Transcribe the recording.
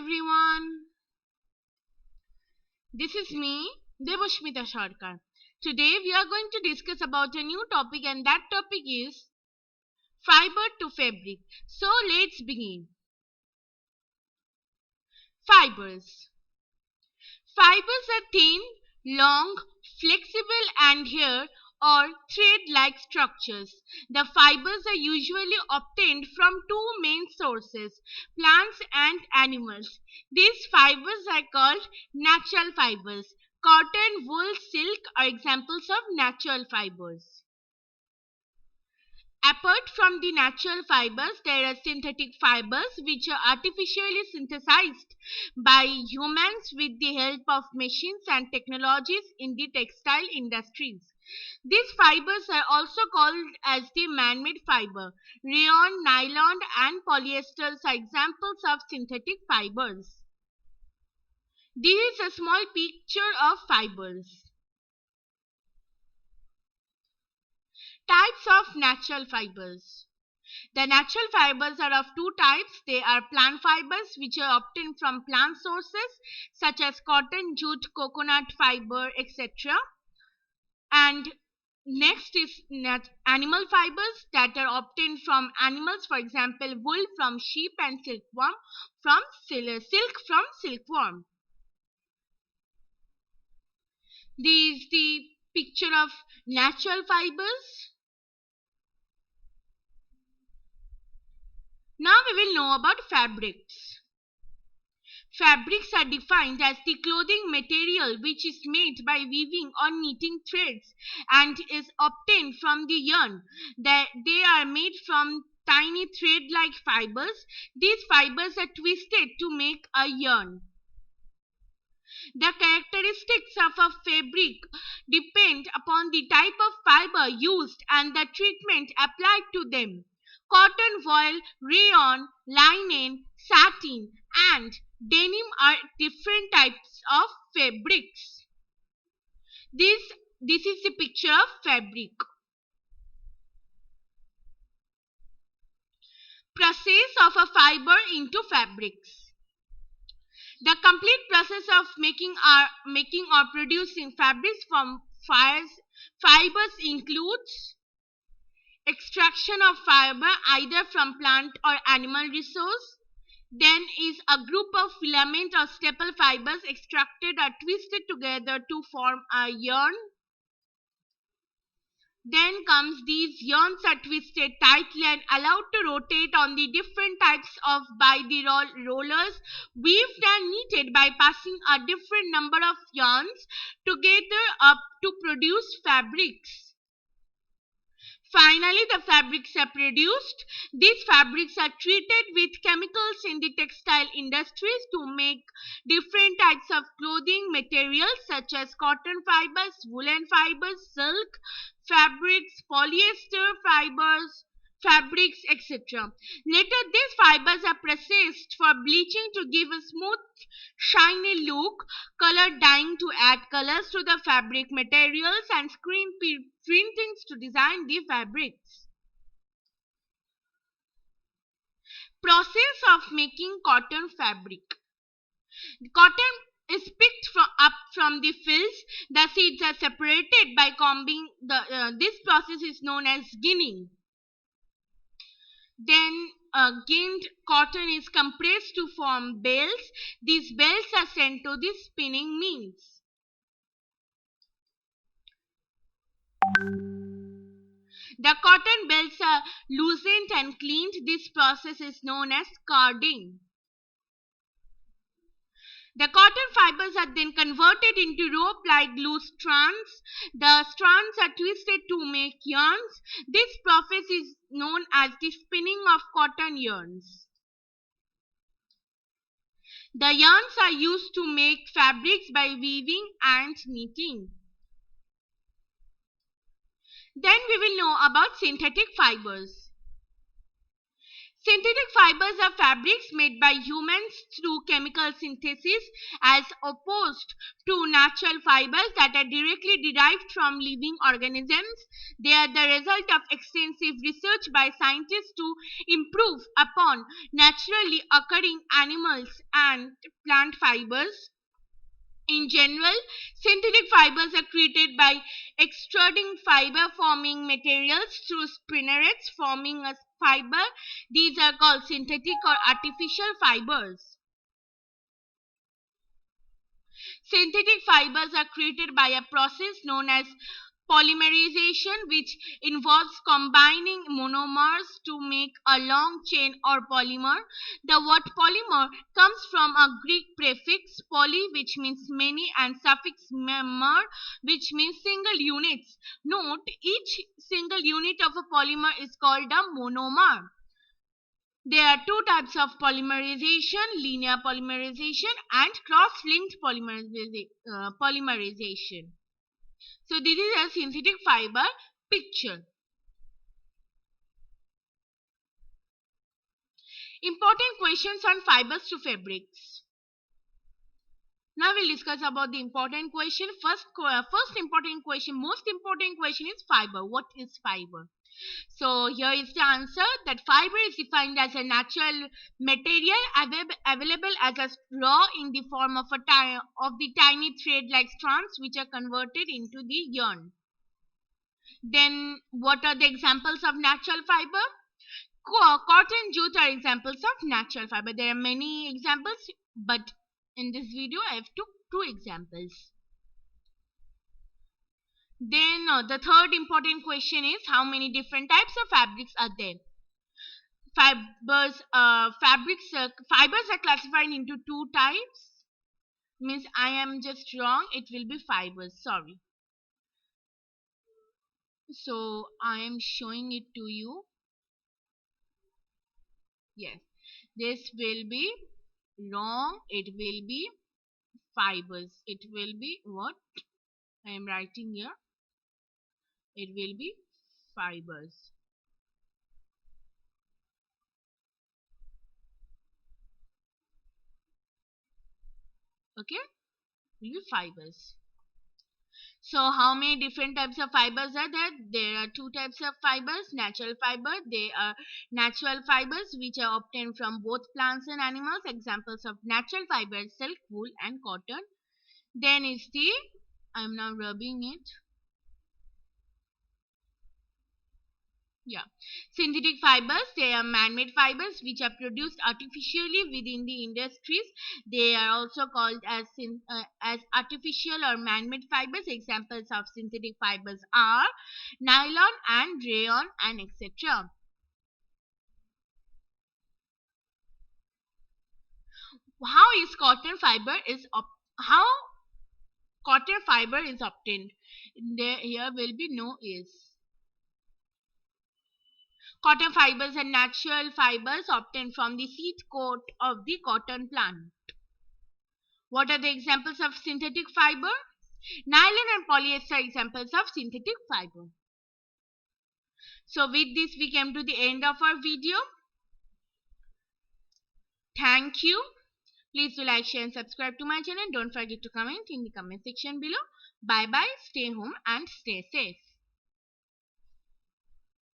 everyone. This is me, Devoshmita Sarkar. Today we are going to discuss about a new topic, and that topic is fiber to fabric. So let's begin. Fibers. Fibers are thin, long, flexible and hair or thread-like structures. The fibers are usually obtained from two main sources, plants and animals. These fibers are called natural fibers. Cotton, wool, silk are examples of natural fibers. Apart from the natural fibers, there are synthetic fibers which are artificially synthesized by humans with the help of machines and technologies in the textile industries. These fibers are also called as the man-made fiber. Rayon, nylon and polyesters are examples of synthetic fibers. This is a small picture of fibers. Types of natural fibers. The natural fibers are of two types. They are plant fibers, which are obtained from plant sources such as cotton, jute, coconut fiber, etc. And next is animal fibers that are obtained from animals, for example, wool from sheep and silkworm from silk from silkworm. This is the picture of natural fibers. Now we will know about fabrics. Fabrics are defined as the clothing material which is made by weaving or knitting threads and is obtained from the yarn. They are made from tiny thread-like fibers. These fibers are twisted to make a yarn. The characteristics of a fabric depend upon the type of fiber used and the treatment applied to them. Cotton, voile, rayon, linen, satin, and denim are different types of fabrics. This is the picture of fabric. Process of a fiber into fabrics. The complete process of making or producing fabrics from fibers includes extraction of fiber either from plant or animal resource. Then is a group of filament or staple fibers extracted or twisted together to form a yarn. Then comes these yarns are twisted tightly and allowed to rotate on the different types of by the rollers, weaved and knitted by passing a different number of yarns together up to produce fabrics. Finally, the fabrics are produced. These fabrics are treated with chemicals in the textile industries to make different types of clothing materials such as cotton fibers, woolen fibers, silk fabrics, polyester fibers, fabrics, etc. Later, these fibers are processed for bleaching to give a smooth, shiny look, color dyeing to add colors to the fabric materials, and screen printings to design the fabrics. Process of making cotton fabric. Cotton is picked up from the fields. The seeds are separated by combing. This process is known as ginning. Then ginned cotton is compressed to form bales. These bales are sent to the spinning mills. The cotton bales are loosened and cleaned. This process is known as carding. The cotton fibers are then converted into rope-like loose strands. The strands are twisted to make yarns. This process is known as the spinning of cotton yarns. The yarns are used to make fabrics by weaving and knitting. Then we will know about synthetic fibers. Synthetic fibers are fabrics made by humans through chemical synthesis as opposed to natural fibers that are directly derived from living organisms. They are the result of extensive research by scientists to improve upon naturally occurring animals and plant fibers. In general, synthetic fibers are created by extruding fiber-forming materials through spinnerets forming a fiber. These are called synthetic or artificial fibers. Synthetic fibers are created by a process known as polymerization, which involves combining monomers to make a long chain or polymer. The word polymer comes from a Greek prefix poly, which means many, and suffix mer, which means single units. Note, each single unit of a polymer is called a monomer. There are two types of polymerization: linear polymerization and cross-linked polymerization. So this is a synthetic fiber picture. Important questions on fibers to fabrics. Now we'll discuss about the important question. First important question, most important question is fiber. What is fiber? So here is the answer, that fiber is defined as a natural material available as a raw in the form of the tiny thread-like strands which are converted into the yarn. Then what are the examples of natural fiber? Cotton, jute are examples of natural fiber. There are many examples, but in this video I have took two examples. Then the third important question is, how many different types of fabrics are there? Fibers are classified into two types. Means I am just wrong, it will be fibers, sorry. So I am showing it to you. Yes, this will be wrong, it will be fibers. It will be what I am writing here. It will be fibers. Okay, will be fibers. So how many different types of fibers are there? There are two types of fibers. Natural fiber. They are natural fibers which are obtained from both plants and animals. Examples of natural fibers: silk, wool and cotton. Then is the, I am now rubbing it. Yeah, synthetic fibers, they are man-made fibers which are produced artificially within the industries. They are also called as artificial or man-made fibers. Examples of synthetic fibers are nylon and rayon and etc. How is cotton fiber how cotton fiber is obtained? Here will be no is. Cotton fibers are natural fibers obtained from the seed coat of the cotton plant. What are the examples of synthetic fiber? Nylon and polyester are examples of synthetic fiber. So with this we came to the end of our video. Thank you. Please do like, share and subscribe to my channel. Don't forget to comment in the comment section below. Bye bye. Stay home and stay safe.